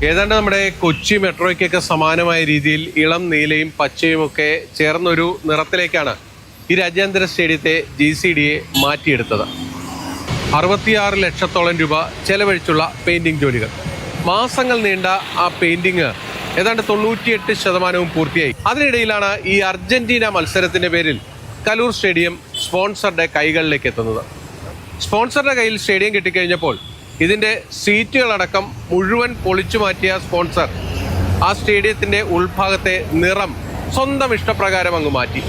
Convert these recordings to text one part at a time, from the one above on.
ഏതാണ്ട് നമ്മുടെ കൊച്ചി മെട്രോയ്ക്കൊക്കെ സമാനമായ രീതിയിൽ ഇളം നീലയും പച്ചയും ഒക്കെ ചേർന്നൊരു നിറത്തിലേക്കാണ് ഈ രാജ്യാന്തര സ്റ്റേഡിയത്തെ GCDA മാറ്റിയെടുത്തത്. 66 ലക്ഷത്തോളം രൂപ ചെലവഴിച്ചുള്ള പെയിന്റിംഗ് ജോലികൾ. മാസങ്ങൾ നീണ്ട ആ പെയിന്റിങ് ഏതാണ്ട് 98% പൂർത്തിയായി. അതിനിടയിലാണ് ഈ അർജന്റീന മത്സരത്തിന്റെ പേരിൽ കലൂർ സ്റ്റേഡിയം സ്പോൺസറുടെ കൈകളിലേക്ക് എത്തുന്നത്. സ്പോൺസറുടെ കയ്യിൽ സ്റ്റേഡിയം കിട്ടിക്കഴിഞ്ഞപ്പോൾ ഇതിന്റെ സീറ്റുകളടക്കം മുഴുവൻ പൊളിച്ചു മാറ്റിയ സ്പോൺസർ ആ സ്റ്റേഡിയത്തിന്റെ ഉൾഭാഗത്തെ നിറം സ്വന്തം ഇഷ്ടപ്രകാരം അങ്ങ് മാറ്റി.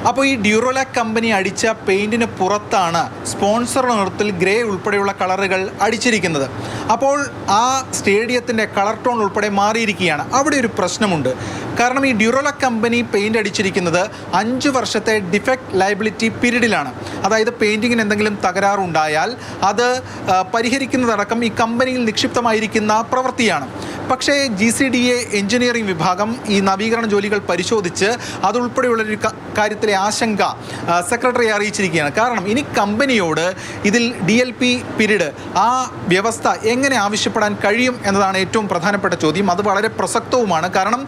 അപ്പോൾ ഈ ഡ്യൂറോലാക് കമ്പനി അടിച്ച പെയിന്റിന് പുറത്താണ് സ്പോൺസറുടെ നിറത്തിൽ ഗ്രേ ഉൾപ്പെടെയുള്ള കളറുകൾ അടിച്ചിരിക്കുന്നത്. അപ്പോൾ ആ സ്റ്റേഡിയത്തിൻ്റെ കളർ ടോൺ ഉൾപ്പെടെ മാറിയിരിക്കുകയാണ്. അവിടെ ഒരു പ്രശ്നമുണ്ട്. കാരണം ഈ ഡ്യൂറോലാക് കമ്പനി പെയിന്റ് അടിച്ചിരിക്കുന്നത് 5 വർഷത്തെ ഡിഫക്റ്റ് ലയബിലിറ്റി പീരീഡിലാണ്. അതായത് പെയിന്റിങ്ങിന് എന്തെങ്കിലും തകരാറുണ്ടായാൽ അത് പരിഹരിക്കുന്നതടക്കം ഈ കമ്പനിയിൽ നിക്ഷിപ്തമായിരിക്കുന്ന പ്രവൃത്തിയാണ്. പക്ഷേ GCDA എഞ്ചിനീയറിംഗ് വിഭാഗം ഈ നവീകരണ ജോലികൾ പരിശോധിച്ച് അതുൾപ്പെടെയുള്ളൊരു കാര്യത്തിലെ ആശങ്ക സെക്രട്ടറിയെ അറിയിച്ചിരിക്കുകയാണ്. കാരണം ഇനി കമ്പനിയോട് ഇതിൽ DLP പീരീഡ് ആ വ്യവസ്ഥ എങ്ങനെ ആവശ്യപ്പെടാൻ കഴിയും എന്നതാണ് ഏറ്റവും പ്രധാനപ്പെട്ട ചോദ്യം. അത് വളരെ പ്രസക്തവുമാണ്. കാരണം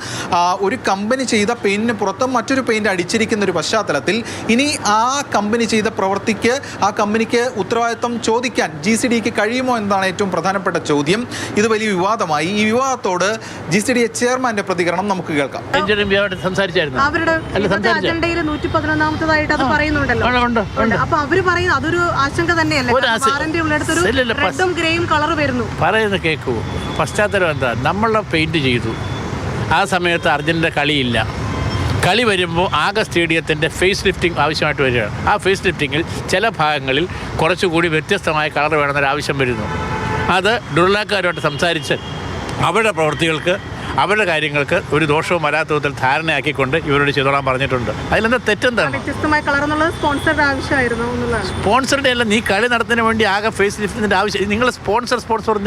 ഒരു കമ്പനി ചെയ്ത പെയിന്റിന് പുറത്ത് മറ്റൊരു പെയിന്റ് അടിച്ചിരിക്കുന്ന ഒരു പശ്ചാത്തലത്തിൽ ഇനി ആ കമ്പനി ചെയ്ത പ്രവൃത്തിക്ക് ആ കമ്പനിക്ക് ഉത്തരവാദിത്വം ചോദിക്കാൻ GCDAക്ക് കഴിയുമോ എന്നതാണ് ഏറ്റവും പ്രധാനപ്പെട്ട ചോദ്യം. ഇത് വലിയ വിവാദമായി. ഈ വിവാദത്തോട് GCDA ചെയർമാന്റെ പ്രതികരണം നമുക്ക് കേൾക്കാം. ായിട്ട് അത് പറയുന്നുണ്ടല്ലോ. അപ്പൊ അവര് പറയുന്നത് അതൊരു ആശങ്ക തന്നെയല്ലേ? റെഡും ഗ്രേയും കളർ വരുന്നു പറയുന്നത് കേൾക്കൂ. പശ്ചാത്തലം എന്താ? നമ്മളെ പെയിന്റ് ചെയ്തു. ആ സമയത്ത് അർജന്റീന കളിയില്ല. കളി വരുമ്പോൾ ആകെ സ്റ്റേഡിയത്തിൻ്റെ ഫേസ് ലിഫ്റ്റിംഗ് ആവശ്യമായിട്ട് വരികയാണ്. ആ ഫേസ് ലിഫ്റ്റിങ്ങിൽ ചില ഭാഗങ്ങളിൽ കുറച്ചുകൂടി വ്യത്യസ്തമായ കളർ വേണമെന്നൊരാവശ്യം വരുന്നു. അത് ഡുറോലാക്കുകാരുമായിട്ട് സംസാരിച്ച് അവരുടെ പ്രവൃത്തികൾക്ക് അവരുടെ കാര്യങ്ങൾക്ക് ഒരു ദോഷവും വരാത്ത വിധത്തിൽ ധാരണയാക്കിക്കൊണ്ട് ഇവരോട് ചെയ്തോളാൻ പറഞ്ഞിട്ടുണ്ട്. അതിലെന്താ തെറ്റെന്താണ്? വ്യത്യസ്തമായ കളർ എന്നുള്ളത് സ്പോൺസറുടെ ആവശ്യമായിരുന്നു എന്നുള്ളതാണ്. സ്പോൺസറുടെ അല്ല, നീ കളി നടത്തുന്നതിന് വേണ്ടി ആകെ ഫേസ് ലിഫ്റ്റിൻ്റെ ആവശ്യം. നിങ്ങൾ സ്പോൺസർ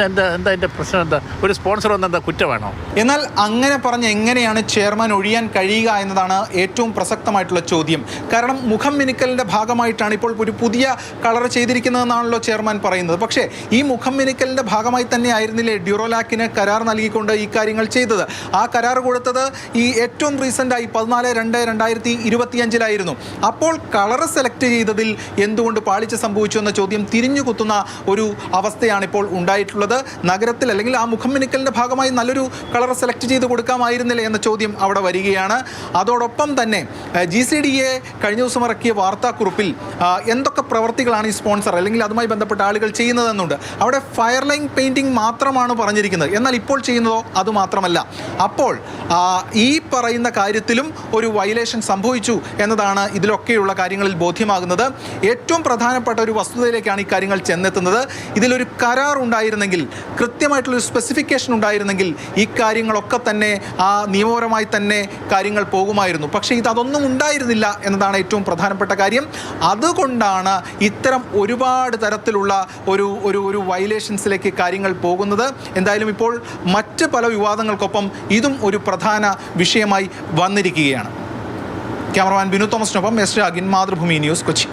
എന്താ എൻ്റെ പ്രശ്നം എന്താ? ഒരു സ്പോൺസർ വന്നെന്താ കുറ്റമാണോ? എന്നാൽ അങ്ങനെ പറഞ്ഞ് എങ്ങനെയാണ് ചെയർമാൻ ഒഴിയാൻ കഴിയുക എന്നതാണ് ഏറ്റവും പ്രസക്തമായിട്ടുള്ള ചോദ്യം. കാരണം മുഖം മിനുക്കലിൻ്റെ ഭാഗമായിട്ടാണ് ഇപ്പോൾ ഒരു പുതിയ കളർ ചെയ്തിരിക്കുന്നതെന്നാണല്ലോ ചെയർമാൻ പറയുന്നത്. പക്ഷേ ഈ മുഖം മിനുക്കലിൻ്റെ ഭാഗമായി തന്നെ ആയിരുന്നില്ലേ ഡ്യൂറോലാക്കിന് കരാർ നൽകിക്കൊണ്ട് ഈ കാര്യങ്ങൾ ചെയ്തത്? ആ കരാർ കൊടുത്തത് ഈ ഏറ്റവും റീസെൻ്റായി 14/2/2025 അപ്പോൾ കളർ സെലക്ട് ചെയ്തതിൽ എന്തുകൊണ്ട് പാളിച്ച സംഭവിച്ചു എന്ന ചോദ്യം തിരിഞ്ഞു കുത്തുന്ന ഒരു അവസ്ഥയാണ് ഇപ്പോൾ ഉണ്ടായിട്ടുള്ളത്. നഗരത്തിൽ അല്ലെങ്കിൽ ആ മുഖം മിനുക്കലിൻ്റെ ഭാഗമായി നല്ലൊരു കളർ സെലക്ട് ചെയ്ത് കൊടുക്കാമായിരുന്നില്ല എന്ന ചോദ്യം അവിടെ വരികയാണ്. അതോടൊപ്പം തന്നെ GCDA കഴിഞ്ഞ ദിവസം ഇറക്കിയ വാർത്താക്കുറിപ്പിൽ എന്തൊക്കെ പ്രവർത്തികളാണ് ഈ സ്പോൺസർ അല്ലെങ്കിൽ അതുമായി ബന്ധപ്പെട്ട ആളുകൾ ചെയ്യുന്നതെന്നുണ്ട്. അവിടെ ഫയർ ലൈൻ പെയിൻറ്റിംഗ് മാത്രമാണ് പറഞ്ഞിരിക്കുന്നത്. എന്നാൽ ഇപ്പോൾ ചെയ്യുന്നതോ അതുമാത്രമല്ല. അപ്പോൾ ഈ പറയുന്ന കാര്യത്തിലും ഒരു വയലേഷൻ സംഭവിച്ചു എന്നതാണ് ഇതിലൊക്കെയുള്ള കാര്യങ്ങളിൽ ബോധ്യമാകുന്നത്. ഏറ്റവും പ്രധാനപ്പെട്ട ഒരു വസ്തുതയിലേക്കാണ് ഈ കാര്യങ്ങൾ ചെന്നെത്തുന്നത്. ഇതിലൊരു കരാർ ഉണ്ടായിരുന്നെങ്കിൽ, കൃത്യമായിട്ടുള്ളൊരു സ്പെസിഫിക്കേഷൻ ഉണ്ടായിരുന്നെങ്കിൽ ഈ കാര്യങ്ങളൊക്കെ തന്നെ ആ നിയമപരമായി തന്നെ കാര്യങ്ങൾ പോകുമായിരുന്നു. പക്ഷേ അതൊന്നും ഉണ്ടായിരുന്നില്ല എന്നതാണ് ഏറ്റവും പ്രധാനപ്പെട്ട കാര്യം. അതുകൊണ്ടാണ് ഇത്തരം ഒരുപാട് തരത്തിലുള്ള ഒരു വയലേഷൻസിലേക്ക് കാര്യങ്ങൾ പോകുന്നത്. എന്തായാലും ഇപ്പോൾ മറ്റ് പല വിവാദങ്ങൾക്കൊപ്പം ഇതും ഒരു പ്രധാന വിഷയമായി വന്നിരിക്കുകയാണ്. ക്യാമറമാൻ ബിനു തോമസിനൊപ്പം എസ് രാഗിൻ, മാതൃഭൂമി ന്യൂസ്, കൊച്ചി.